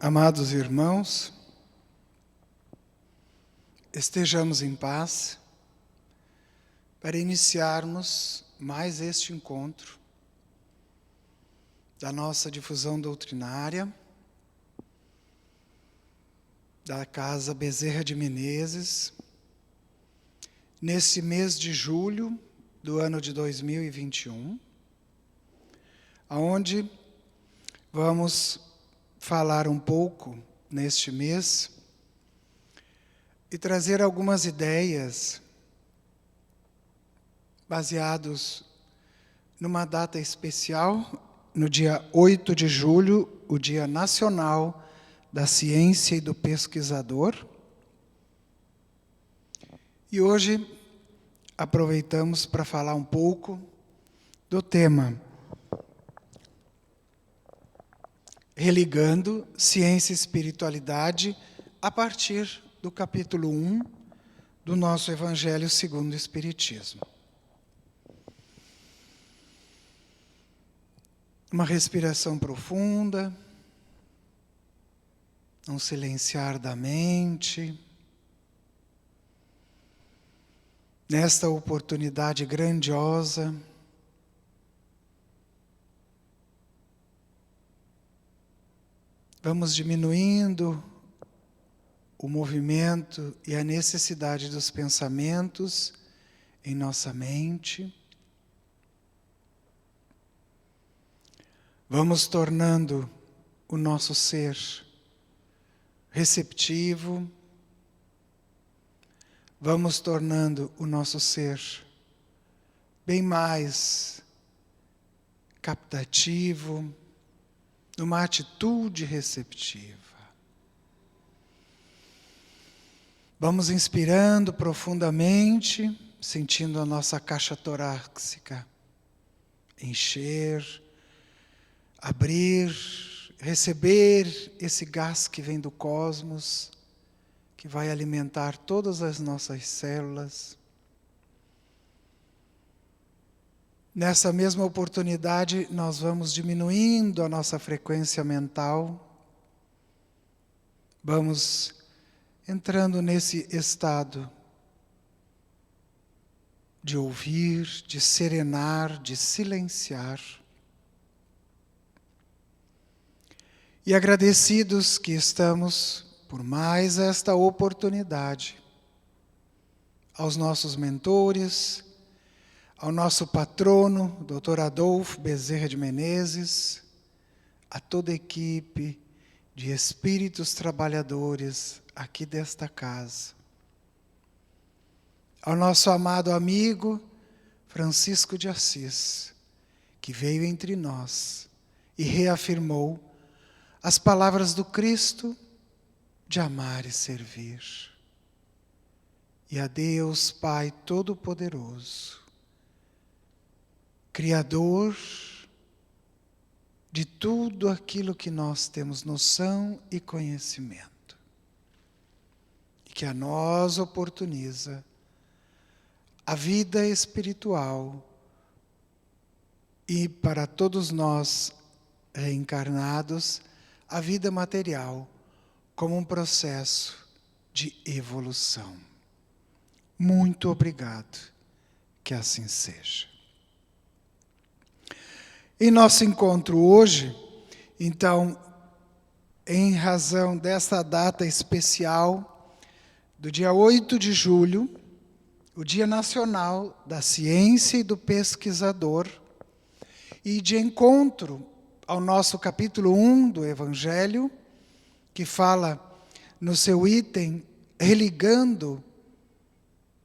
Amados irmãos, estejamos em paz para iniciarmos mais este encontro da nossa difusão doutrinária, da Casa Bezerra de Menezes, nesse mês de julho do ano de 2021, onde vamos falar um pouco neste mês e trazer algumas ideias baseados numa data especial, no dia 8 de julho, o Dia Nacional da Ciência e do Pesquisador. E hoje aproveitamos para falar um pouco do tema Religando Ciência e Espiritualidade, a partir do capítulo 1 do nosso Evangelho segundo o Espiritismo. Uma respiração profunda, um silenciar da mente. Nesta oportunidade grandiosa, vamos diminuindo o movimento e a necessidade dos pensamentos em nossa mente. Vamos tornando o nosso ser receptivo. Vamos tornando o nosso ser bem mais captativo, numa atitude receptiva. Vamos inspirando profundamente, sentindo a nossa caixa torácica encher, abrir, receber esse gás que vem do cosmos, que vai alimentar todas as nossas células. Nessa mesma oportunidade, nós vamos diminuindo a nossa frequência mental, vamos entrando nesse estado de ouvir, de serenar, de silenciar. E agradecidos que estamos por mais esta oportunidade, aos nossos mentores, ao nosso patrono, Dr. Adolfo Bezerra de Menezes, a toda a equipe de espíritos trabalhadores aqui desta casa, ao nosso amado amigo Francisco de Assis, que veio entre nós e reafirmou as palavras do Cristo de amar e servir. E a Deus Pai Todo-Poderoso, Criador de tudo aquilo que nós temos noção e conhecimento, e que a nós oportuniza a vida espiritual e para todos nós reencarnados, a vida material como um processo de evolução. Muito obrigado, que assim seja. Em nosso encontro hoje, então, em razão dessa data especial, do dia 8 de julho, o Dia Nacional da Ciência e do Pesquisador, e de encontro ao nosso capítulo 1 do Evangelho, que fala no seu item, religando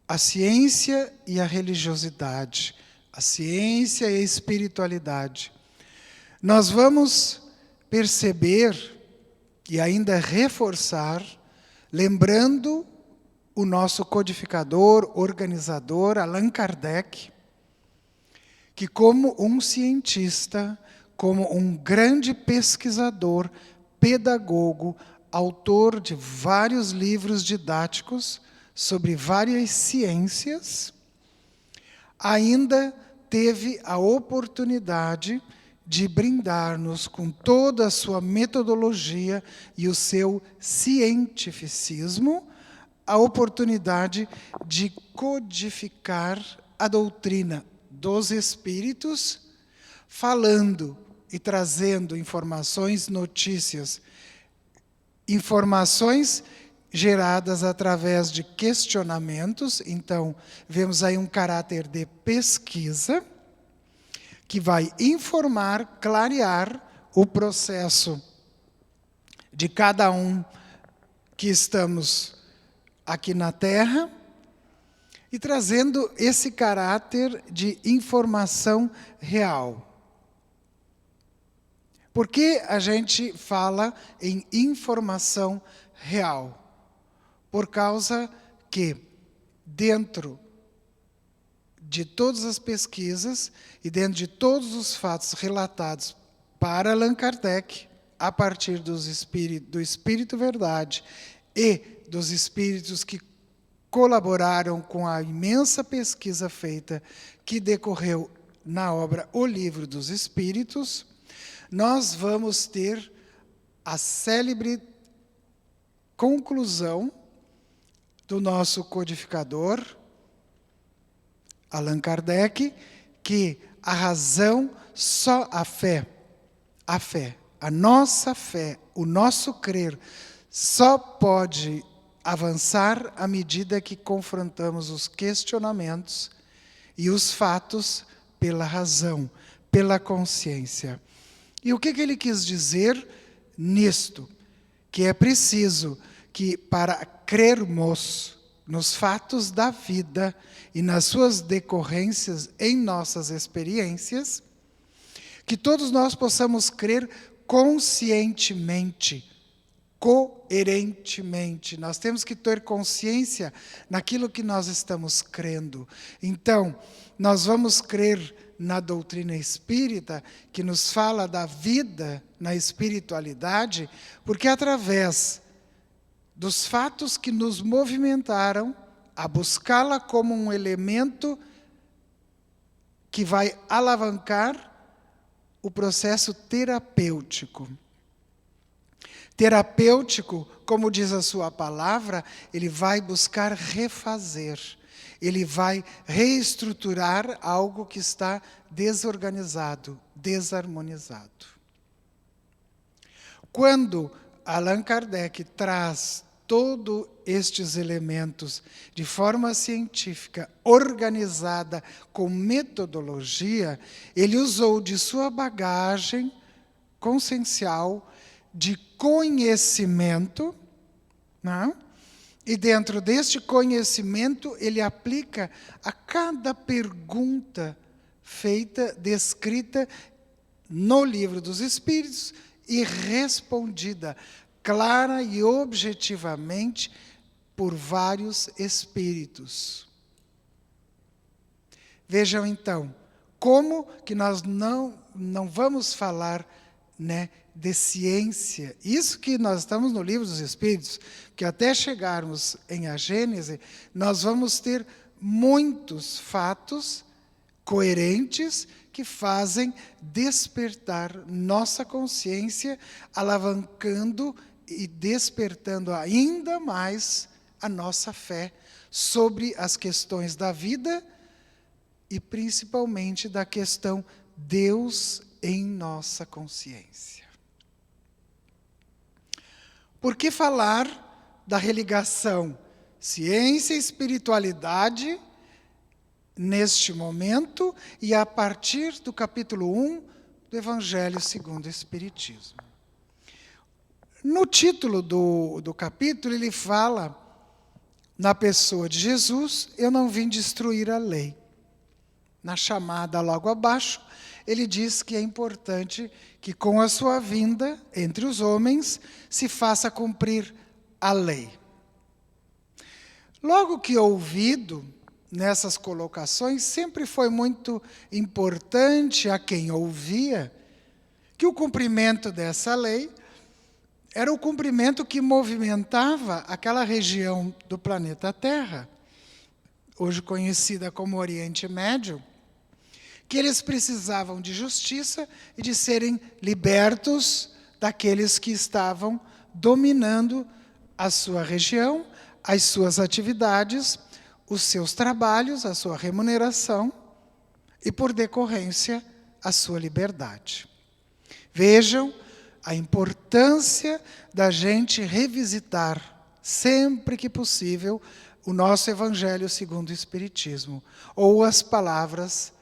a ciência e a religiosidade, a ciência e a espiritualidade. Nós vamos perceber e ainda reforçar, lembrando o nosso codificador, organizador, Allan Kardec, que como um cientista, como um grande pesquisador, pedagogo, autor de vários livros didáticos sobre várias ciências, ainda teve a oportunidade de brindar-nos com toda a sua metodologia e o seu cientificismo, a oportunidade de codificar a doutrina dos Espíritos, falando e trazendo informações, notícias, informações geradas através de questionamentos. Então, vemos aí um caráter de pesquisa, que vai informar, clarear o processo de cada um que estamos aqui na Terra, e trazendo esse caráter de informação real. Por que a gente fala em informação real? Por causa que, dentro de todas as pesquisas e dentro de todos os fatos relatados para Allan Kardec, a partir do Espírito Verdade e dos espíritos que colaboraram com a imensa pesquisa feita, que decorreu na obra O Livro dos Espíritos, nós vamos ter a célebre conclusão do nosso codificador, Allan Kardec, que a razão, só a fé, a nossa fé, o nosso crer, só pode avançar à medida que confrontamos os questionamentos e os fatos pela razão, pela consciência. E o que ele quis dizer nisto? Que é preciso que, para crermos nos fatos da vida e nas suas decorrências em nossas experiências, que todos nós possamos crer conscientemente, coerentemente. Nós temos que ter consciência naquilo que nós estamos crendo. Então, nós vamos crer na doutrina espírita, que nos fala da vida na espiritualidade, porque através dos fatos que nos movimentaram a buscá-la como um elemento que vai alavancar o processo terapêutico. Terapêutico, como diz a sua palavra, ele vai buscar refazer, ele vai reestruturar algo que está desorganizado, desarmonizado. Quando Allan Kardec traz todos estes elementos de forma científica, organizada, com metodologia, ele usou de sua bagagem consciencial, de conhecimento, né? E dentro deste conhecimento, ele aplica a cada pergunta feita, descrita no Livro dos Espíritos e respondida clara e objetivamente por vários espíritos. Vejam então, como que nós não vamos falar, né, de ciência. Isso que nós estamos no Livro dos Espíritos, que até chegarmos em a Gênese, nós vamos ter muitos fatos coerentes que fazem despertar nossa consciência, alavancando e despertando ainda mais a nossa fé sobre as questões da vida e principalmente da questão Deus em nossa consciência. Por que falar da religação ciência e espiritualidade neste momento e a partir do capítulo 1 do Evangelho segundo o Espiritismo? No título do capítulo, ele fala, na pessoa de Jesus, eu não vim destruir a lei. Na chamada logo abaixo, ele diz que é importante que com a sua vinda entre os homens se faça cumprir a lei. Logo que ouvido nessas colocações, sempre foi muito importante a quem ouvia que o cumprimento dessa lei era o cumprimento que movimentava aquela região do planeta Terra, hoje conhecida como Oriente Médio, que eles precisavam de justiça e de serem libertos daqueles que estavam dominando a sua região, as suas atividades, os seus trabalhos, a sua remuneração e, por decorrência, a sua liberdade. Vejam a importância da gente revisitar, sempre que possível, o nosso Evangelho segundo o Espiritismo, ou as palavras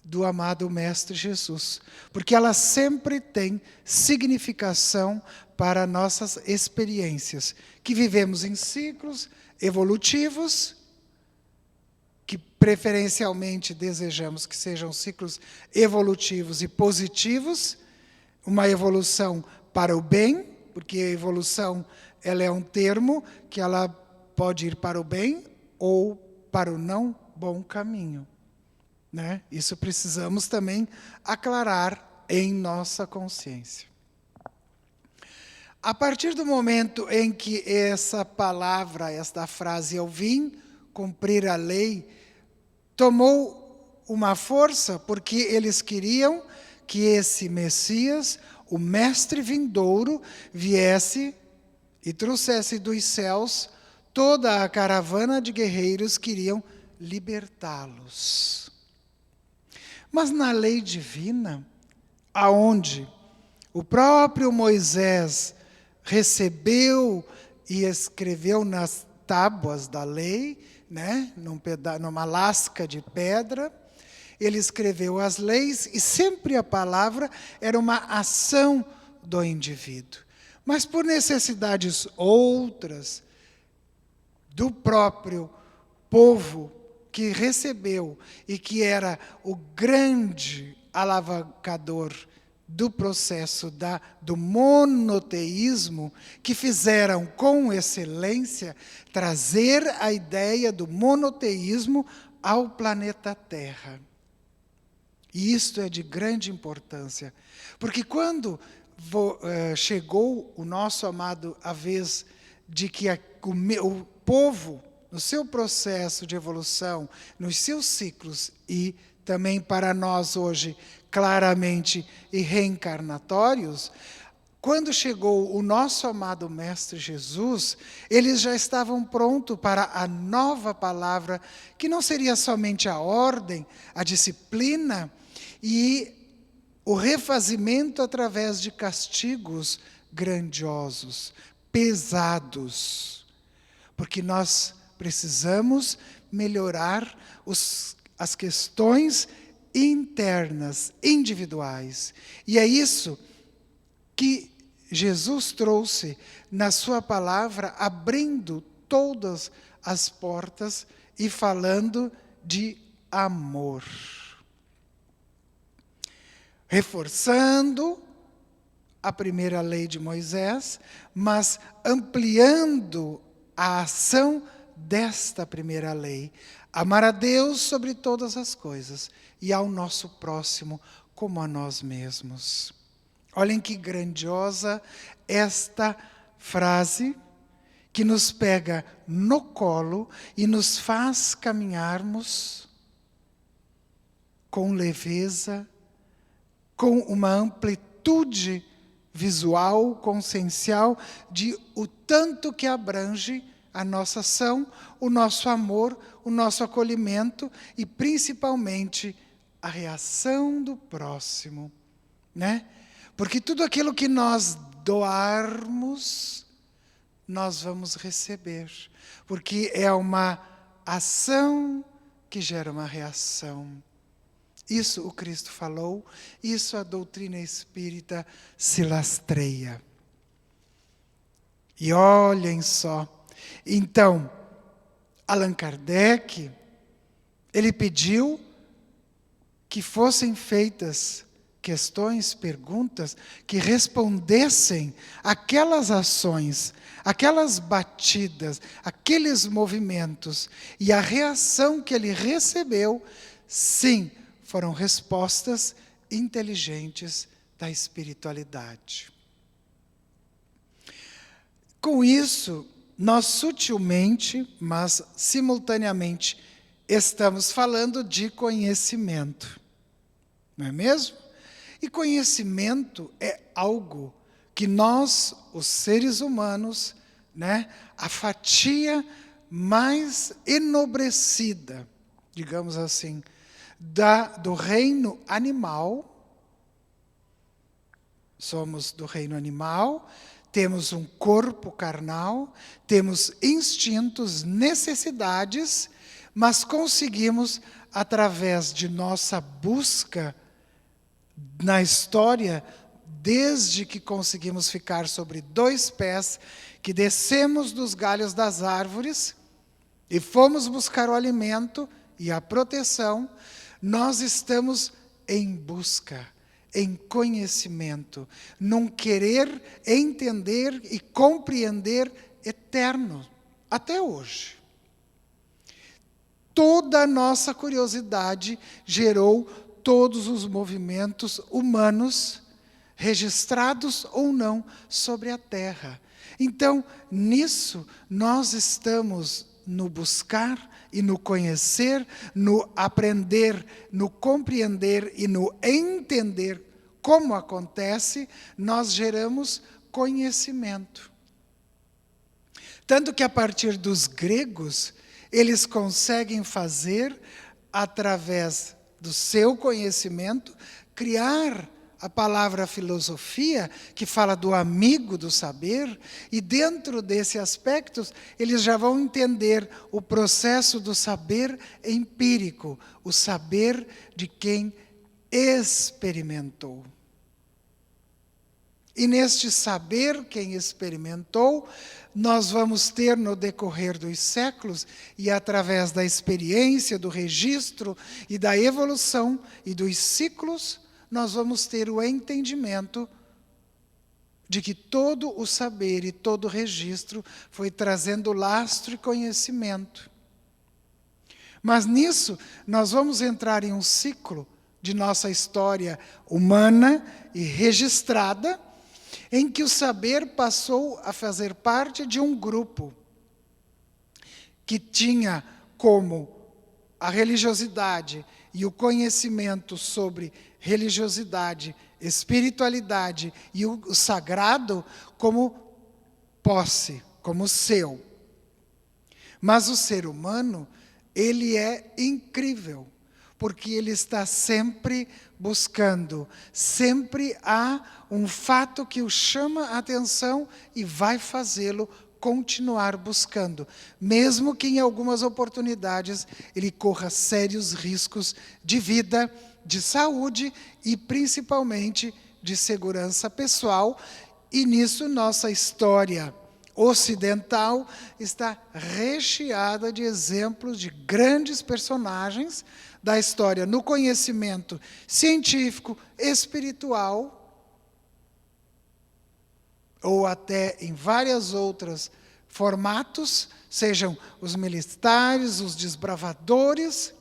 do amado Mestre Jesus, porque elas sempre têm significação para nossas experiências, que vivemos em ciclos evolutivos, que preferencialmente desejamos que sejam ciclos evolutivos e positivos, uma evolução para o bem, porque a evolução ela é um termo que ela pode ir para o bem ou para o não bom caminho, né? Isso precisamos também aclarar em nossa consciência. A partir do momento em que essa palavra, esta frase, eu vim cumprir a lei, tomou uma força, porque eles queriam que esse Messias, o Mestre vindouro, viesse e trouxesse dos céus toda a caravana de guerreiros que iriam libertá-los. Mas na lei divina, aonde o próprio Moisés recebeu e escreveu nas tábuas da lei, né, numa lasca de pedra, ele escreveu as leis e sempre a palavra era uma ação do indivíduo. Mas por necessidades outras, do próprio povo que recebeu e que era o grande alavancador do processo do monoteísmo, que fizeram com excelência trazer a ideia do monoteísmo ao planeta Terra. E isto é de grande importância, porque quando chegou o nosso amado a vez de que o povo, no seu processo de evolução, nos seus ciclos, e também para nós hoje, claramente, e reencarnatórios, quando chegou o nosso amado Mestre Jesus, eles já estavam prontos para a nova palavra, que não seria somente a ordem, a disciplina e o refazimento através de castigos grandiosos, pesados, porque nós precisamos melhorar as questões internas, individuais. E é isso que Jesus trouxe na sua palavra, abrindo todas as portas e falando de amor. Reforçando a primeira lei de Moisés, mas ampliando a ação desta primeira lei. Amar a Deus sobre todas as coisas e ao nosso próximo como a nós mesmos. Olhem que grandiosa esta frase que nos pega no colo e nos faz caminharmos com leveza, com uma amplitude visual, consciencial, de o tanto que abrange a nossa ação, o nosso amor, o nosso acolhimento e, principalmente, a reação do próximo, né? Porque tudo aquilo que nós doarmos, nós vamos receber, porque é uma ação que gera uma reação. Isso o Cristo falou, isso a doutrina espírita se lastreia. E olhem só, então, Allan Kardec, ele pediu que fossem feitas questões, perguntas, que respondessem aquelas ações, aquelas batidas, aqueles movimentos, e a reação que ele recebeu, sim, foram respostas inteligentes da espiritualidade. Com isso, nós sutilmente, mas simultaneamente, estamos falando de conhecimento. não é mesmo? E conhecimento é algo que nós, os seres humanos, né, a fatia mais enobrecida, digamos assim, do reino animal, somos do reino animal, temos um corpo carnal, temos instintos, necessidades, mas conseguimos, através de nossa busca na história, desde que conseguimos ficar sobre 2 pés, que descemos dos galhos das árvores e fomos buscar o alimento e a proteção, nós estamos em busca, em conhecimento, num querer entender e compreender eterno, até hoje. Toda a nossa curiosidade gerou todos os movimentos humanos, registrados ou não, sobre a Terra. Então, nisso, nós estamos no buscar e no conhecer, no aprender, no compreender e no entender como acontece, nós geramos conhecimento. Tanto que a partir dos gregos, eles conseguem fazer, através do seu conhecimento, criar a palavra filosofia, que fala do amigo do saber, e dentro desse aspecto, eles já vão entender o processo do saber empírico, o saber de quem experimentou. E neste saber, quem experimentou, nós vamos ter no decorrer dos séculos, e através da experiência, do registro e da evolução e dos ciclos, nós vamos ter o entendimento de que todo o saber e todo o registro foi trazendo lastro e conhecimento. Mas nisso, nós vamos entrar em um ciclo de nossa história humana e registrada, em que o saber passou a fazer parte de um grupo que tinha como a religiosidade e o conhecimento sobre religiosidade, espiritualidade e o sagrado como posse, como seu. Mas o ser humano, ele é incrível, porque ele está sempre buscando, sempre há um fato que o chama a atenção e vai fazê-lo continuar buscando, mesmo que em algumas oportunidades ele corra sérios riscos de vida, de saúde e principalmente de segurança pessoal. E nisso nossa história ocidental está recheada de exemplos de grandes personagens da história no conhecimento científico, espiritual, ou até em várias outras formatos, sejam os militares, os desbravadores.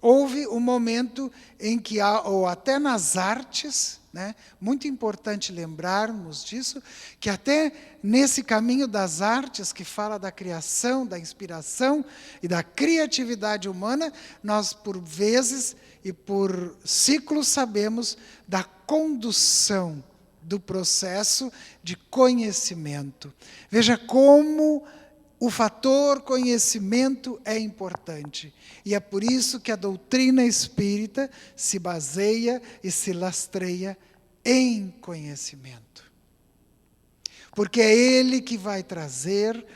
Houve um momento em que, ou até nas artes, né, muito importante lembrarmos disso, que até nesse caminho das artes, que fala da criação, da inspiração e da criatividade humana, nós por vezes e por ciclos sabemos da condução do processo de conhecimento. Veja como o fator conhecimento é importante. E é por isso que a doutrina espírita se baseia e se lastreia em conhecimento. Porque é ele que vai trazer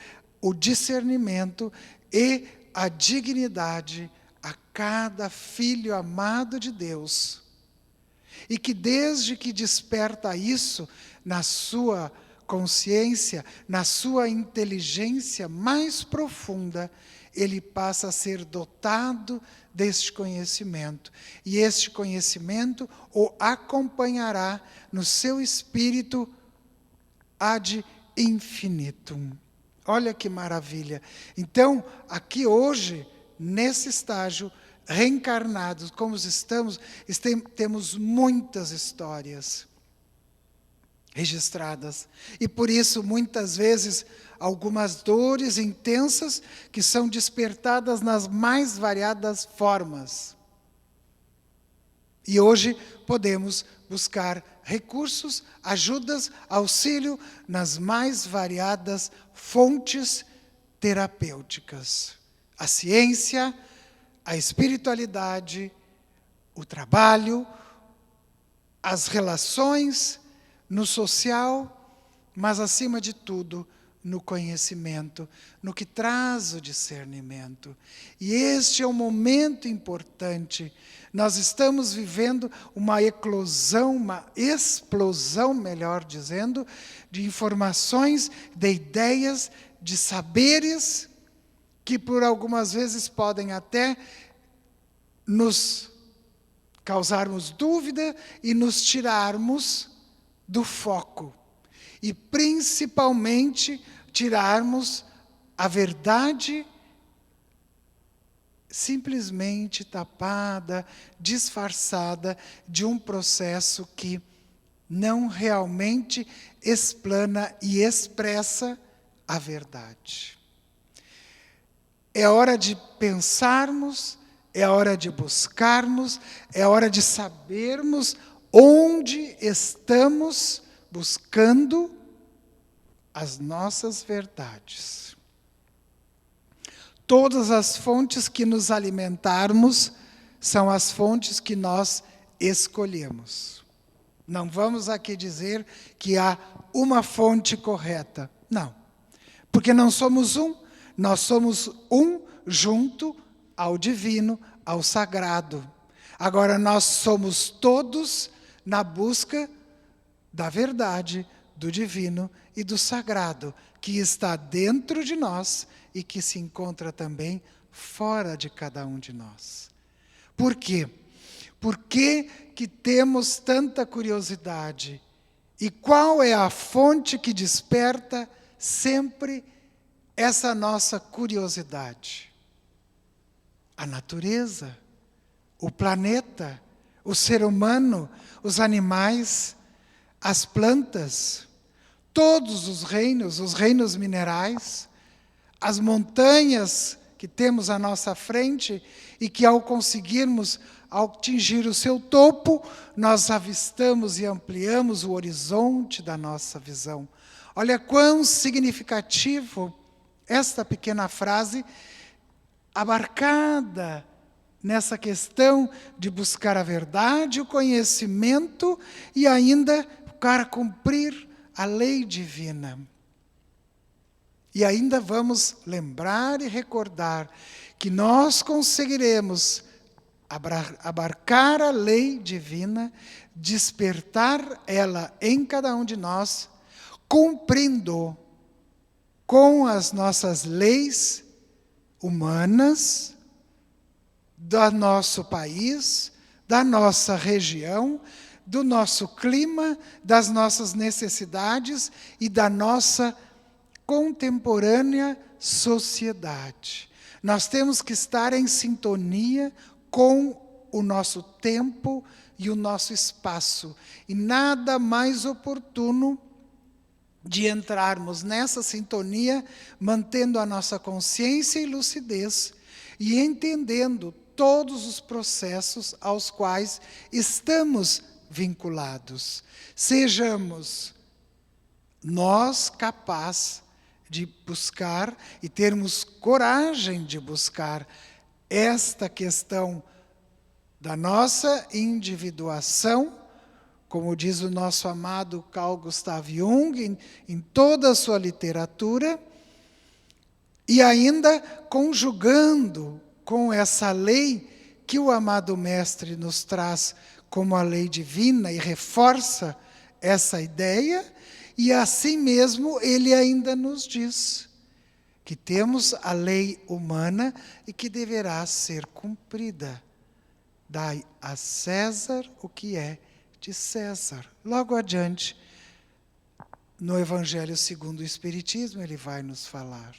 o discernimento e a dignidade a cada filho amado de Deus. E que desde que desperta isso na sua consciência, na sua inteligência mais profunda, ele passa a ser dotado deste conhecimento. E este conhecimento o acompanhará no seu espírito ad infinitum. Olha que maravilha. Então, aqui hoje, nesse estágio, reencarnados, como estamos, temos muitas histórias registradas. E por isso, muitas vezes, algumas dores intensas que são despertadas nas mais variadas formas. E hoje podemos buscar recursos, ajudas, auxílio nas mais variadas fontes terapêuticas. A ciência, a espiritualidade, o trabalho, as relações, no social, mas acima de tudo, no conhecimento, no que traz o discernimento. E este é um momento importante. Nós estamos vivendo uma eclosão, uma explosão, melhor dizendo, de informações, de ideias, de saberes, que por algumas vezes podem até nos causarmos dúvida e nos tirarmos do foco. E principalmente tirarmos a verdade simplesmente tapada, disfarçada de um processo que não realmente explana e expressa a verdade. É hora de pensarmos, é hora de buscarmos, é hora de sabermos onde estamos buscando as nossas verdades. Todas as fontes que nos alimentarmos são as fontes que nós escolhemos. Não vamos aqui dizer que há uma fonte correta. Não. Porque não somos um, nós somos um junto ao divino, ao sagrado. Agora, nós somos todos na busca da verdade, do divino e do sagrado, que está dentro de nós e que se encontra também fora de cada um de nós. Por quê? Por que que temos tanta curiosidade? E qual é a fonte que desperta sempre essa nossa curiosidade? A natureza, o planeta, o ser humano, os animais, as plantas, todos os reinos minerais, as montanhas que temos à nossa frente e que ao conseguirmos atingir o seu topo, nós avistamos e ampliamos o horizonte da nossa visão. Olha quão significativo esta pequena frase, abarcada nessa questão de buscar a verdade, o conhecimento e ainda para cumprir a lei divina. E ainda vamos lembrar e recordar que nós conseguiremos abarcar a lei divina, despertar ela em cada um de nós, cumprindo com as nossas leis humanas, do nosso país, da nossa região, do nosso clima, das nossas necessidades e da nossa contemporânea sociedade. Nós temos que estar em sintonia com o nosso tempo e o nosso espaço. E nada mais oportuno de entrarmos nessa sintonia, mantendo a nossa consciência e lucidez e entendendo todos os processos aos quais estamos vinculados. Sejamos nós capazes de buscar e termos coragem de buscar esta questão da nossa individuação, como diz o nosso amado Carl Gustav Jung, em toda a sua literatura, e ainda conjugando com essa lei que o amado Mestre nos traz como a lei divina e reforça essa ideia, e assim mesmo ele ainda nos diz que temos a lei humana e que deverá ser cumprida. Dai a César o que é de César. Logo adiante, no Evangelho segundo o Espiritismo, ele vai nos falar.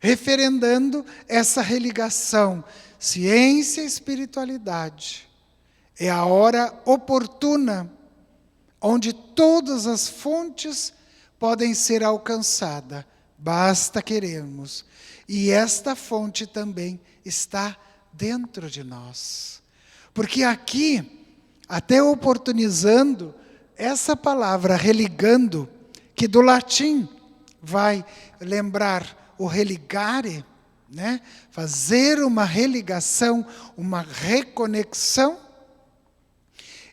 Referendando essa religação, ciência e espiritualidade, é a hora oportuna, onde todas as fontes podem ser alcançadas, basta querermos. E esta fonte também está dentro de nós. Porque aqui, até oportunizando essa palavra religando, que do latim vai lembrar o religare, né? Fazer uma religação, uma reconexão.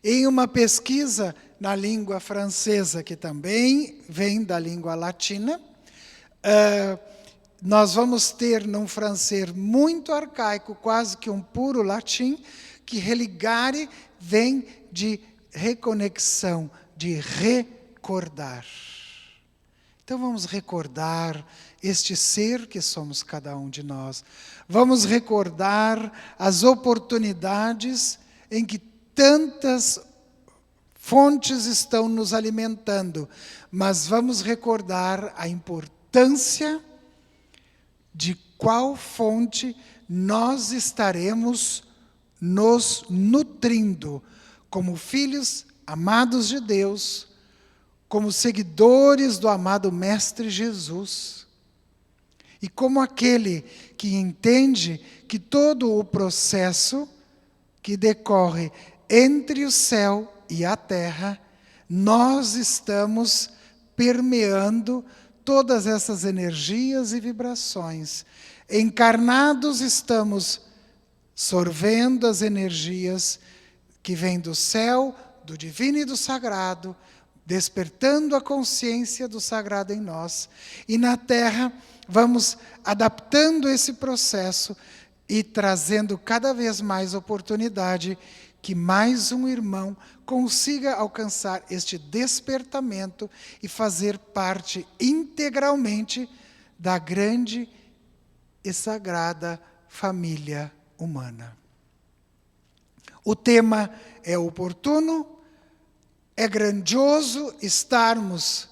Em uma pesquisa na língua francesa, que também vem da língua latina, nós vamos ter num francês muito arcaico, quase que um puro latim, que religare vem de reconexão, de recordar. Então vamos recordar este ser que somos cada um de nós. Vamos recordar as oportunidades em que tantas fontes estão nos alimentando, mas vamos recordar a importância de qual fonte nós estaremos nos nutrindo, como filhos amados de Deus, como seguidores do amado Mestre Jesus, e como aquele que entende que todo o processo que decorre entre o céu e a terra, nós estamos permeando todas essas energias e vibrações. Encarnados estamos sorvendo as energias que vêm do céu, do divino e do sagrado, despertando a consciência do sagrado em nós. E na terra vamos adaptando esse processo e trazendo cada vez mais oportunidade que mais um irmão consiga alcançar este despertamento e fazer parte integralmente da grande e sagrada família humana. O tema é oportuno, é grandioso estarmos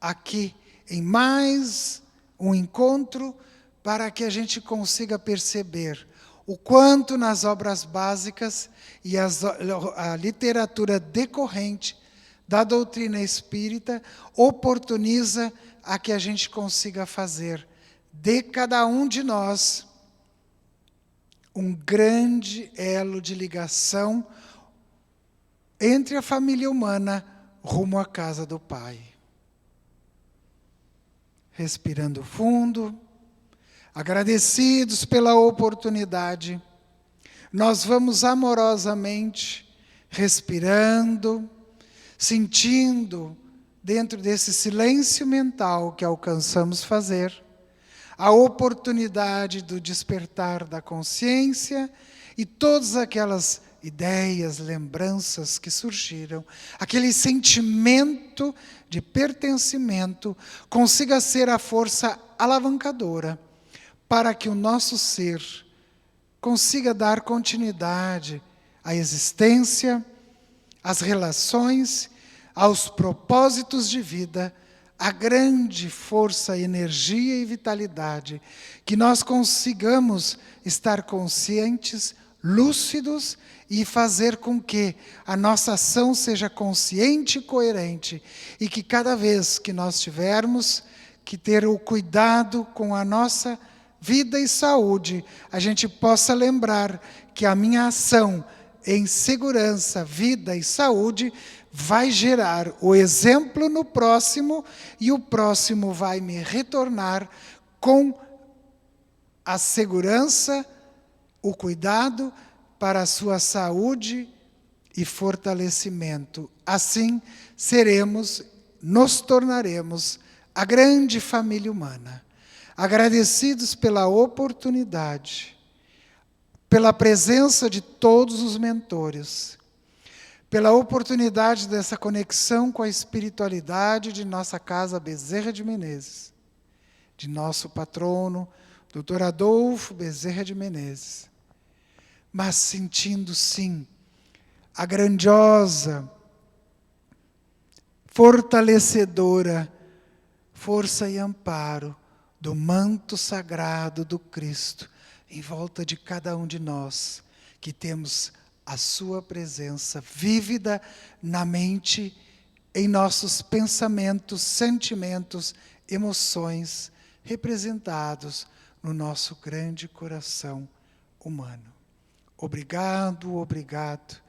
aqui em mais um encontro para que a gente consiga perceber o quanto nas obras básicas e a literatura decorrente da doutrina espírita oportuniza a que a gente consiga fazer de cada um de nós um grande elo de ligação entre a família humana rumo à casa do Pai. Respirando fundo, agradecidos pela oportunidade, nós vamos amorosamente respirando, sentindo dentro desse silêncio mental que alcançamos fazer, a oportunidade do despertar da consciência e todas aquelas ideias, lembranças que surgiram, aquele sentimento de pertencimento consiga ser a força alavancadora para que o nosso ser consiga dar continuidade à existência, às relações, aos propósitos de vida, à grande força, energia e vitalidade, que nós consigamos estar conscientes, lúcidos e fazer com que a nossa ação seja consciente e coerente e que cada vez que nós tivermos que ter o cuidado com a nossa vida e saúde, a gente possa lembrar que a minha ação em segurança, vida e saúde vai gerar o exemplo no próximo e o próximo vai me retornar com a segurança, o cuidado para a sua saúde e fortalecimento. Assim nos tornaremos a grande família humana. Agradecidos pela oportunidade, pela presença de todos os mentores, pela oportunidade dessa conexão com a espiritualidade de nossa casa Bezerra de Menezes, de nosso patrono, Dr. Adolfo Bezerra de Menezes, mas sentindo sim a grandiosa, fortalecedora força e amparo do manto sagrado do Cristo em volta de cada um de nós, que temos a sua presença vívida na mente, em nossos pensamentos, sentimentos, emoções, representados no nosso grande coração humano. Obrigado, obrigado.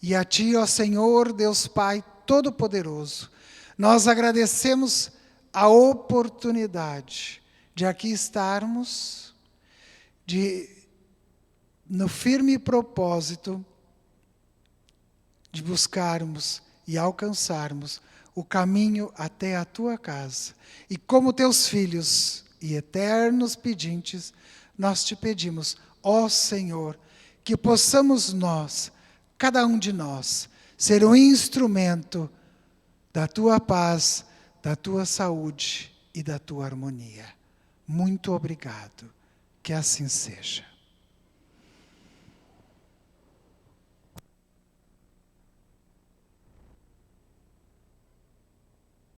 E a Ti, ó Senhor, Deus Pai Todo-Poderoso, nós agradecemos a oportunidade de aqui estarmos, no firme propósito de buscarmos e alcançarmos o caminho até a Tua casa. E como Teus filhos e eternos pedintes, nós Te pedimos, ó Senhor, que possamos nós, cada um de nós, ser um instrumento da Tua paz, da Tua saúde e da Tua harmonia. Muito obrigado. Que assim seja.